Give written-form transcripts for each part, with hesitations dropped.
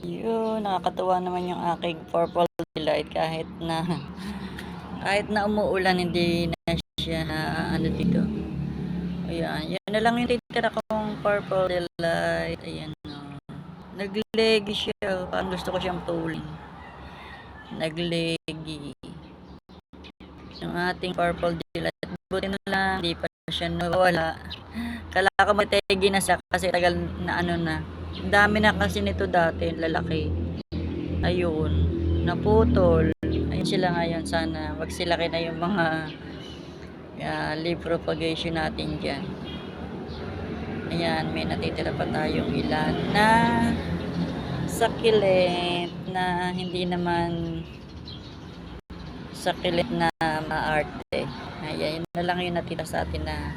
Yun, nakakatuwa naman yung aking purple delight kahit na umuulan hindi na siya ano dito. Ayan, yun na lang yung titira kong purple delight. Ayan o. Naglegi siya. Parang gusto ko siyang pulling. Naglegi. Yung ating purple delight. Buti na lang, hindi pa siya nawala. Kala ko mategi na siya kasi tagal na ano na. Ang dami na kasi nito dati, lalaki. Ayun, naputol. Ayun sila ngayon, sana magsilaki na yung mga leaf propagation natin dyan. Ayan, may natitira pa tayong ilan na succulent na hindi naman succulent na maarte. Ayan, yun na lang yung natira sa atin na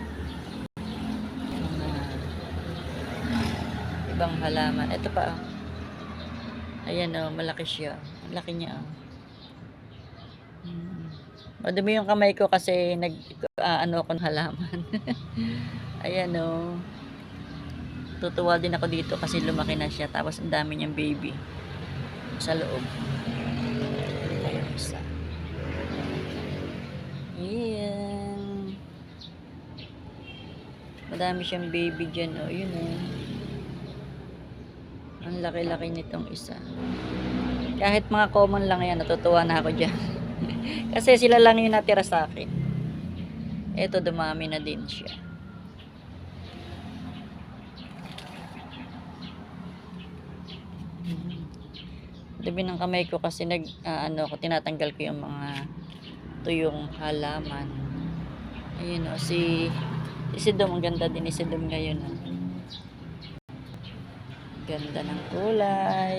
ibang halaman. Ito pa, ayan o, malaki siya. Ang laki niya o. Madumi yung kamay ko kasi ano ako ng halaman. Ayan o. Tutuwa din ako dito kasi lumaki na siya. Tapos ang dami niyang baby sa loob. Ayan isa. Ayan. Madami siyang baby dyan o. Yun o. Ang laki-laki nitong isa. Kahit mga common lang yan, natutuwa na ako dyan. Kasi sila lang yung natira sa akin. Eto, dumami na din siya. Dumi ng kamay ko kasi tinatanggal ko yung mga tuyong halaman. Ayun o, si Dom, ang ganda din si Dom ngayon o. Ganda ng kulay.